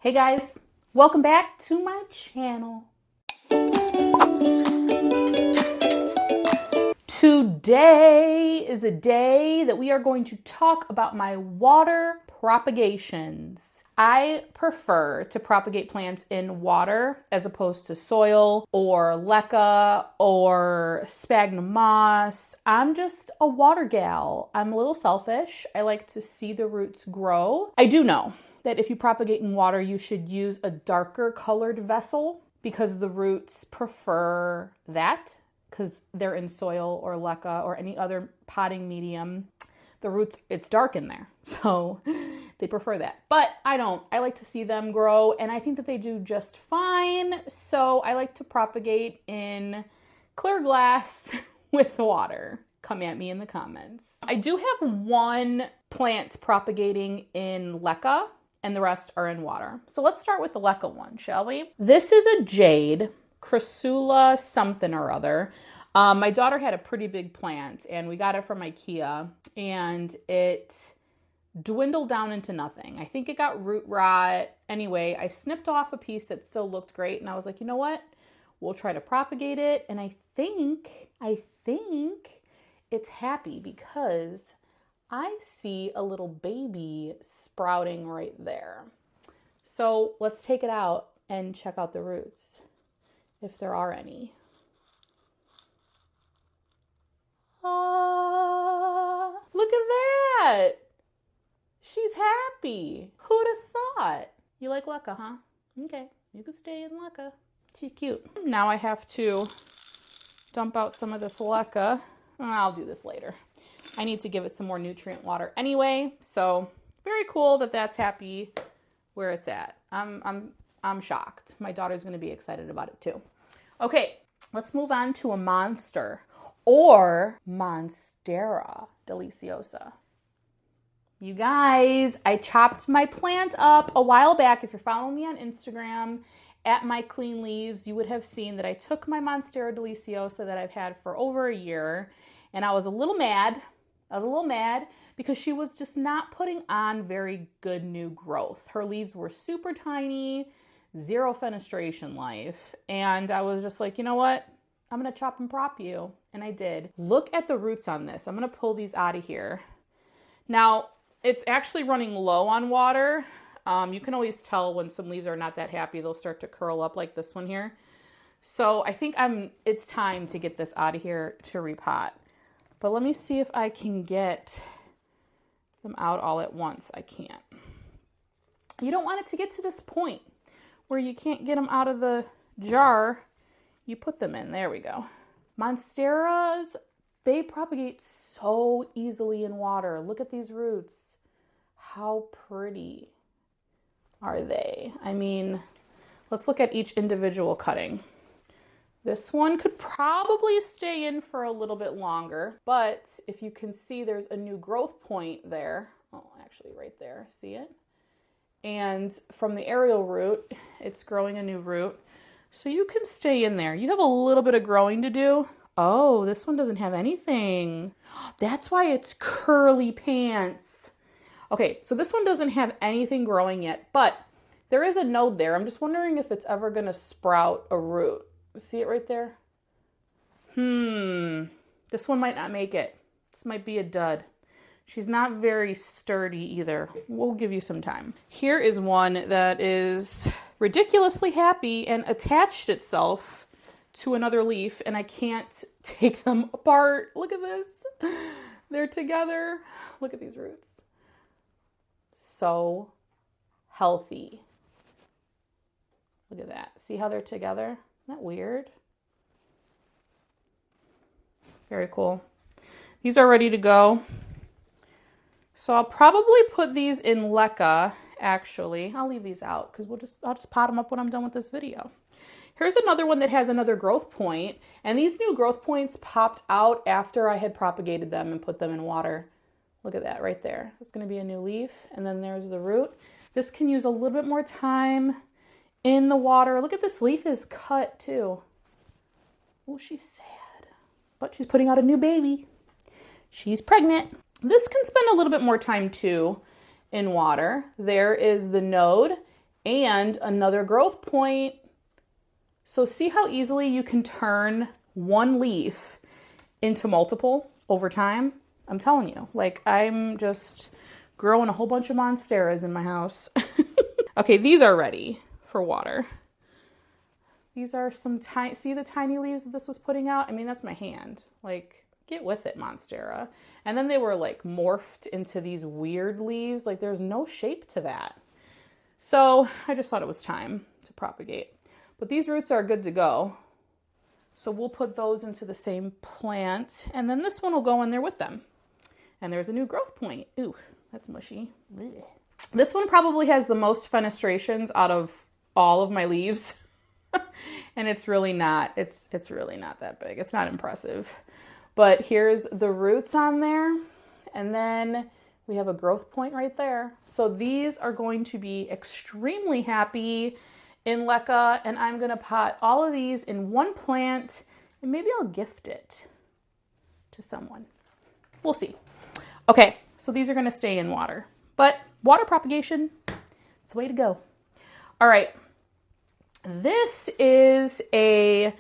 Hey guys, welcome back to my channel. Today is a day that we are going to talk about my water propagations. I prefer to propagate plants in water as opposed to soil or leca or sphagnum moss. I'm just a water gal. I'm a little selfish. I like to see the roots grow. I do know that if you propagate in water, you should use a darker colored vessel because the roots prefer that because they're in soil or leca or any other potting medium. The roots, it's dark in there, so they prefer that. But I don't. I like to see them grow, and I think that they do just fine. So I like to propagate in clear glass with water. Come at me in the comments. I do have one plant propagating in leca, and the rest are in water. So let's start with the leca one, shall we? This is a Jade, crassula something or other. My daughter had a pretty big plant, and we got it from IKEA, and it dwindled down into nothing. I think it got root rot. Anyway, I snipped off a piece that still looked great, and I was like, you know what? We'll try to propagate it, and I think it's happy because I see a little baby sprouting right there. So let's take it out and check out the roots, if there are any. Look at that. She's happy. Who'd have thought? You like leca, huh? Okay, you can stay in leca. She's cute. Now I have to dump out some of this leca. I'll do this later. I need to give it some more nutrient water anyway, so very cool that that's happy where it's at. I'm shocked. My daughter's going to be excited about it too. Okay, let's move on to a monster or Monstera delicioso. You guys, I chopped my plant up a while back. If you're following me on Instagram at My Clean Leaves, you would have seen that I took my Monstera delicioso that I've had for over a year, and I was a little mad. Because she was just not putting on very good new growth. Her leaves were super tiny, zero fenestration life. And I was just like, you know what? I'm going to chop and prop you. And I did. Look at the roots on this. I'm going to pull these out of here. Now, it's actually running low on water. You can always tell when some leaves are not that happy. They'll start to curl up like this one here. So I think it's time to get this out of here to repot. But let me see if I can get them out all at once. I can't. You don't want it to get to this point where you can't get them out of the jar. You put them in. There we go. Monsteras, they propagate so easily in water. Look at these roots. How pretty are they? I mean, let's look at each individual cutting. This one could probably stay in for a little bit longer, but if you can see, there's a new growth point there. Oh, actually right there, see it? And from the aerial root, it's growing a new root. So you can stay in there. You have a little bit of growing to do. Oh, this one doesn't have anything. That's why it's curly pants. Okay, so this one doesn't have anything growing yet, but there is a node there. I'm just wondering if it's ever gonna sprout a root. See it right there? This one might not make it. This might be a dud. She's not very sturdy either. We'll give you some time. Here is one that is ridiculously happy and attached itself to another leaf, and I can't take them apart. Look at this. They're together. Look at these roots. So healthy. Look at that. See how they're together? Isn't that weird? Very cool. These are ready to go. So I'll probably put these in leca, actually. I'll leave these out because I'll just pot them up when I'm done with this video. Here's another one that has another growth point, and these new growth points popped out after I had propagated them and put them in water. Look at that right there. It's going to be a new leaf, and then there's the root. This can use a little bit more time in the water. Look at this leaf is cut too. Oh, she's sad, but she's putting out a new baby. She's pregnant. This can spend a little bit more time too in water. There is the node, and another growth point. So see how easily you can turn one leaf into multiple over time? I'm telling you, like, I'm just growing a whole bunch of monsteras in my house. Okay, these are ready for water. These are some tiny, see the tiny leaves that this was putting out? I mean, that's my hand. Like, get with it, Monstera. And then they were like morphed into these weird leaves. Like, there's no shape to that. So I just thought it was time to propagate. But these roots are good to go. So we'll put those into the same plant. And then this one will go in there with them. And there's a new growth point. Ooh, that's mushy. Blech. This one probably has the most fenestrations out of all of my leaves. And it's really not, it's really not that big. It's not impressive. But here's the roots on there. And then we have a growth point right there. So these are going to be extremely happy in LECA. And I'm going to pot all of these in one plant. And maybe I'll gift it to someone. We'll see. Okay, so these are going to stay in water. But water propagation, it's the way to go. All right. This is a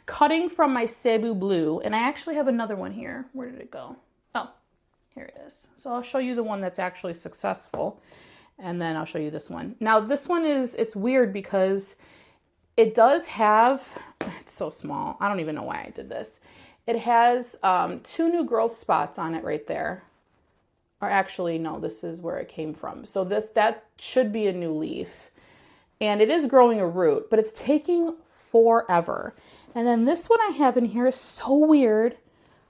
cutting from my Sebou Blue, and I actually have another one here. Where did it go? Oh, here it is. So I'll show you the one that's actually successful, and then I'll show you this one. Now this one it's weird because it does have, it's so small. I don't even know why I did this. It has 2 new growth spots on it right there. Or actually, no, this is where it came from. So that should be a new leaf. And it is growing a root, but it's taking forever. And then this one I have in here is so weird.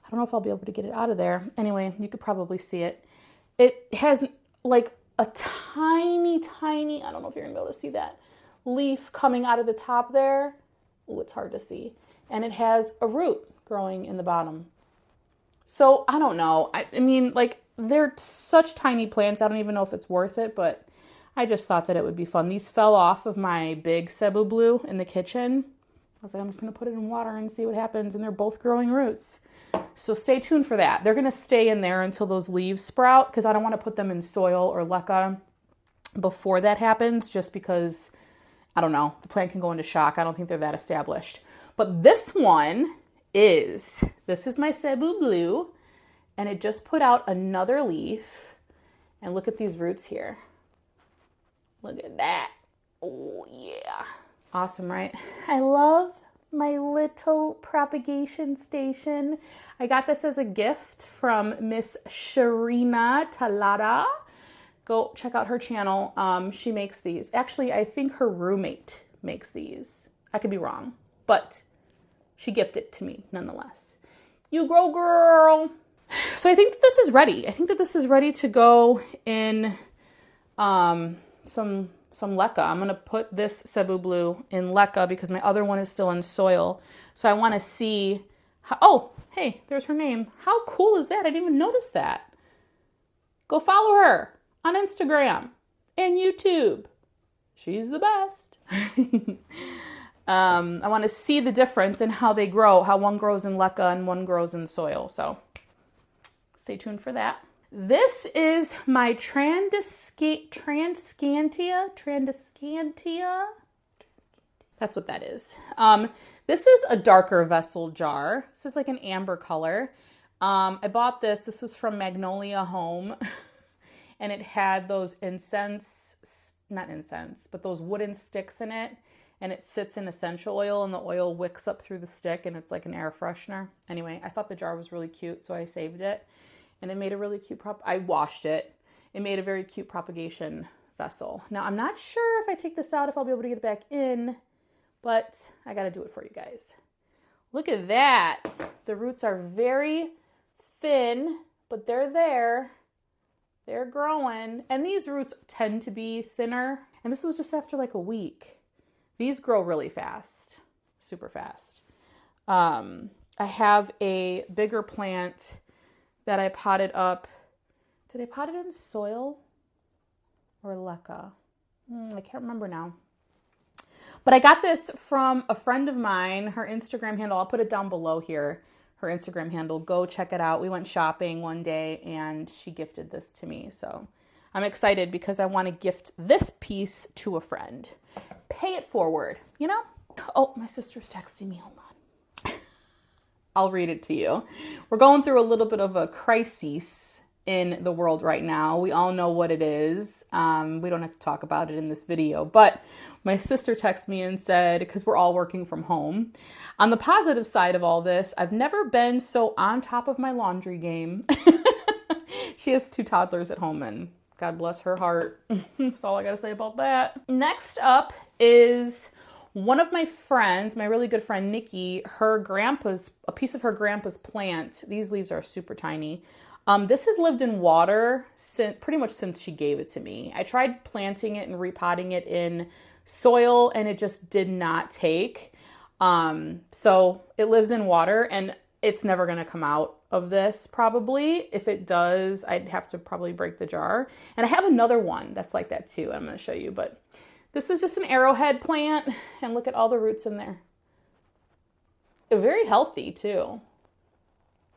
I don't know if I'll be able to get it out of there. Anyway, you could probably see it. It has like a tiny, I don't know if you're gonna be able to see that, leaf coming out of the top there. Oh, it's hard to see. And it has a root growing in the bottom. So I don't know. I mean, like, they're such tiny plants. I don't even know if it's worth it, but I just thought that it would be fun. These fell off of my big Sebou Blue in the kitchen. I was like, I'm just going to put it in water and see what happens. And they're both growing roots. So stay tuned for that. They're going to stay in there until those leaves sprout because I don't want to put them in soil or LECA before that happens just because, I don't know, the plant can go into shock. I don't think they're that established. But this one this is my Sebou Blue, and it just put out another leaf. And look at these roots here. Look at that. Oh, yeah. Awesome, right? I love my little propagation station. I got this as a gift from Miss Sharina Talada. Go check out her channel. She makes these. Actually, I think her roommate makes these. I could be wrong, but she gifted it to me nonetheless. You grow, girl. So I think that this is ready. I think that this is ready to go in some LECA. I'm going to put this Sebou Blue in LECA because my other one is still in soil. So I want to see how, oh, hey, there's her name. How cool is that? I didn't even notice that. Go follow her on Instagram and YouTube. She's the best. I want to see the difference in how they grow, how one grows in LECA and one grows in soil. So stay tuned for that. This is my Transcantia. That's what that is. This is a darker vessel jar. This is like an amber color. I bought this. This was from Magnolia Home. And it had those not incense, but those wooden sticks in it. And it sits in essential oil and the oil wicks up through the stick and it's like an air freshener. Anyway, I thought the jar was really cute, so I saved it. And it made a really cute I washed it. It made a very cute propagation vessel. Now, I'm not sure if I take this out, if I'll be able to get it back in, but I got to do it for you guys. Look at that. The roots are very thin, but they're there. They're growing. And these roots tend to be thinner. And this was just after like a week. These grow really fast, super fast. I have a bigger plant that I potted up. Did I pot it in soil or LECA? I can't remember now. But I got this from a friend of mine, her Instagram handle. I'll put it down below here, her Instagram handle. Go check it out. We went shopping one day and she gifted this to me. So I'm excited because I want to gift this piece to a friend. Pay it forward, you know? Oh, my sister's texting me. Hold on. I'll read it to you. We're going through a little bit of a crisis in the world right now. We all know what it is. We don't have to talk about it in this video, but my sister texted me and said, because we're all working from home, on the positive side of all this, I've never been so on top of my laundry game. She has 2 toddlers at home, and God bless her heart. That's all I gotta say about that. Next up is one of my friends, my really good friend Nikki, a piece of her grandpa's plant. These leaves are super tiny. This has lived in water pretty much since she gave it to me. I tried planting it and repotting it in soil, and it just did not take. So it lives in water, and it's never going to come out of this probably. If it does, I'd have to probably break the jar. And I have another one that's like that too. I'm going to show you, but this is just an arrowhead plant, and look at all the roots in there. They're very healthy too.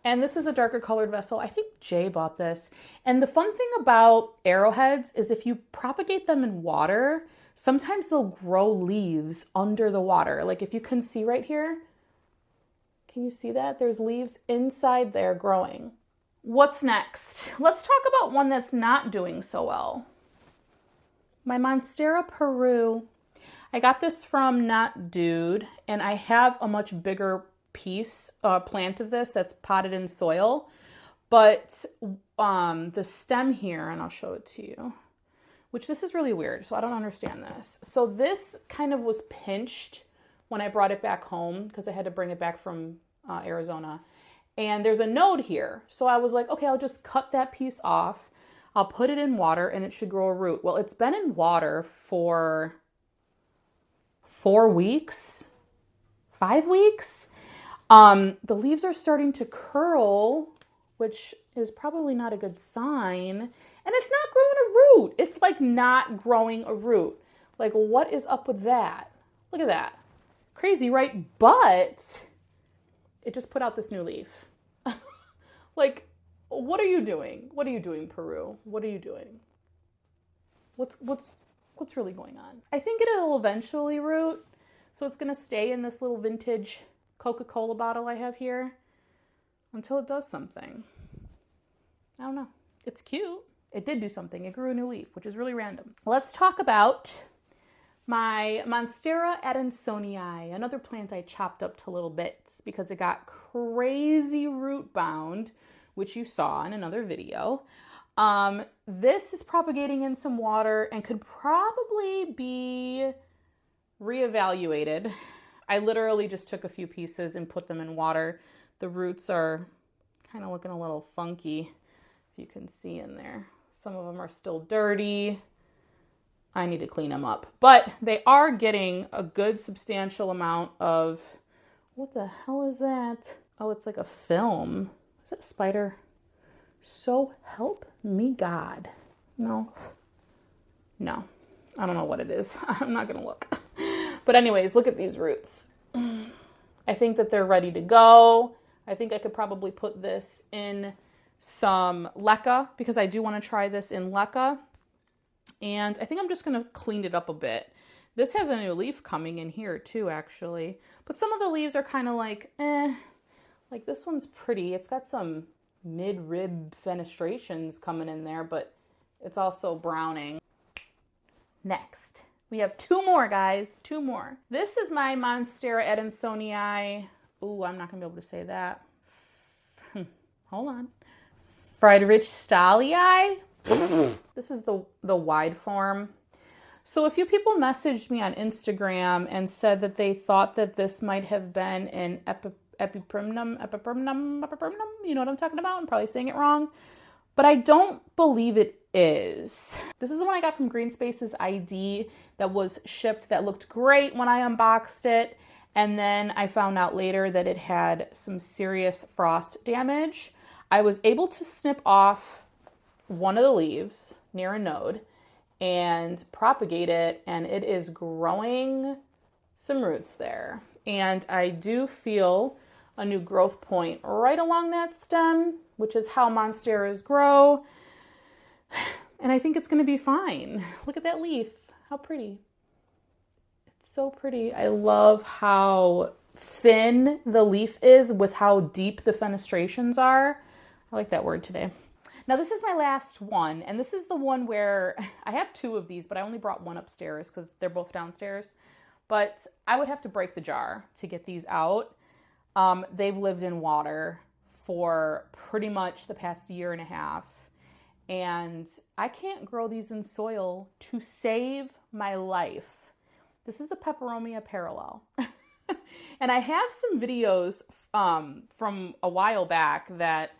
And this is a darker colored vessel. I think Jay bought this. And the fun thing about arrowheads is if you propagate them in water, sometimes they'll grow leaves under the water. Like if you can see right here, can you see that? There's leaves inside there growing. What's next? Let's talk about one that's not doing so well. My Monstera Peru. I got this from Not Dude, and I have a much bigger plant of this that's potted in soil, but the stem here, and I'll show it to you, which this is really weird, so I don't understand this. So this kind of was pinched when I brought it back home because I had to bring it back from Arizona, and there's a node here. So I was like, okay, I'll just cut that piece off, I'll put it in water, and it should grow a root. Well, it's been in water for 4 weeks, 5 weeks. The leaves are starting to curl, which is probably not a good sign. And it's not growing a root. It's like not growing a root. Like, what is up with that? Look at that. Crazy, right? But it just put out this new leaf. Like, what are you doing? What are you doing, Peru? What are you doing? What's really going on? I think it'll eventually root. So it's going to stay in this little vintage Coca-Cola bottle I have here until it does something. I don't know. It's cute. It did do something. It grew a new leaf, which is really random. Let's talk about my Monstera Adansonii, another plant I chopped up to little bits because it got crazy root bound, which you saw in another video. This is propagating in some water and could probably be reevaluated. I literally just took a few pieces and put them in water. The roots are kind of looking a little funky, if you can see in there. Some of them are still dirty. I need to clean them up. But they are getting a good substantial amount of... What the hell is that? Oh, it's like a film. Is it a spider? So help me God. No. I don't know what it is. I'm not going to look. But anyways, look at these roots. I think that they're ready to go. I think I could probably put this in some leca because I do want to try this in leca. And I think I'm just going to clean it up a bit. This has a new leaf coming in here too, actually. But some of the leaves are kind of like, Like this one's pretty. It's got some mid-rib fenestrations coming in there, but it's also browning. Next. We have 2 more, guys. 2 more. This is my Monstera Adansonii. Ooh, I'm not going to be able to say that. Hold on. Friedrichstallii. This is the wide form. So a few people messaged me on Instagram and said that they thought that this might have been an Peperomia. You know what I'm talking about? I'm probably saying it wrong. But I don't believe it is. This is the one I got from Green Space's ID that was shipped that looked great when I unboxed it. And then I found out later that it had some serious frost damage. I was able to snip off one of the leaves near a node and propagate it, and it is growing some roots there. And I do feel a new growth point right along that stem, which is how Monsteras grow. And I think it's going to be fine. Look at that leaf. How pretty. It's so pretty. I love how thin the leaf is with how deep the fenestrations are. I like that word today. Now this is my last one, and this is the one where I have two of these, but I only brought one upstairs because they're both downstairs. But I would have to break the jar to get these out. They've lived in water for pretty much the past year and a half, and I can't grow these in soil to save my life. This is the Peperomia Parallel. And I have some videos from a while back that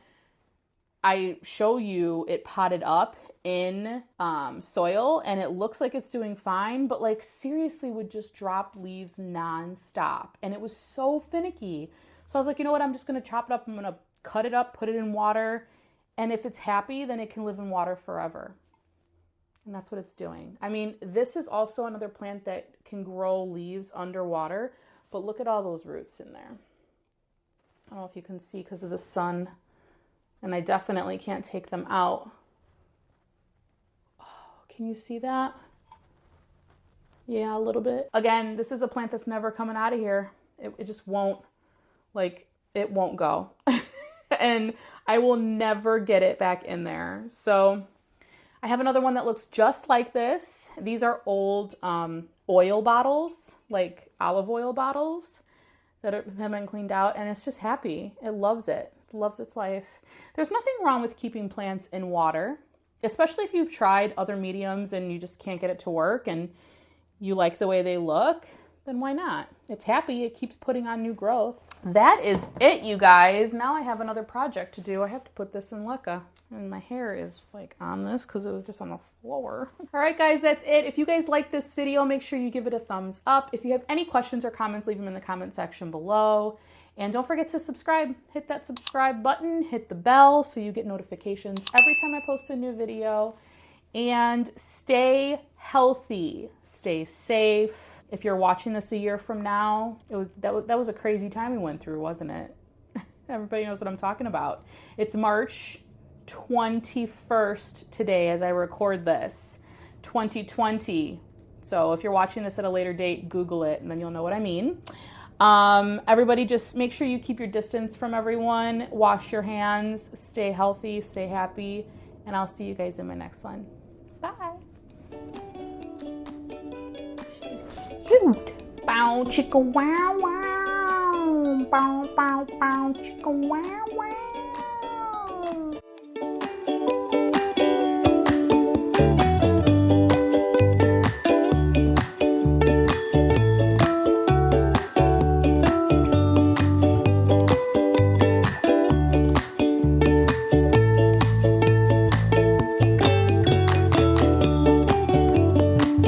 I show you it potted up in soil, and it looks like it's doing fine, but like seriously would just drop leaves nonstop. And it was so finicky. So I was like, you know what? I'm just going to chop it up. I'm going to cut it up, put it in water. And if it's happy, then it can live in water forever. And that's what it's doing. I mean, this is also another plant that can grow leaves underwater, but look at all those roots in there. I don't know if you can see because of the sun, and I definitely can't take them out. Oh, can you see that? Yeah, a little bit. Again, this is a plant that's never coming out of here. It just won't, like, it won't go. And I will never get it back in there. So I have another one that looks just like this. These are old oil bottles, like olive oil bottles that have been cleaned out, and it's just happy. It loves it. It loves its life. There's nothing wrong with keeping plants in water, especially if you've tried other mediums and you just can't get it to work and you like the way they look, then why not? It's happy. It keeps putting on new growth. That is it, you guys. Now I have another project to do. I have to put this in leca. And my hair is like on this because it was just on the floor. All right, guys, that's it. If you guys like this video, make sure you give it a thumbs up. If you have any questions or comments, leave them in the comment section below. And don't forget to subscribe. Hit that subscribe button, hit the bell so you get notifications every time I post a new video. And stay healthy, stay safe. If you're watching this a year from now, that was a crazy time we went through, wasn't it? Everybody knows what I'm talking about. It's March 21st today as I record this, 2020. So if you're watching this at a later date, Google it and then you'll know what I mean. Everybody just make sure you keep your distance from everyone, wash your hands, stay healthy, stay happy, and I'll see you guys in my next one. Bye. Cute. Bow chicka wow wow. Bow bow bow chicka wow wow.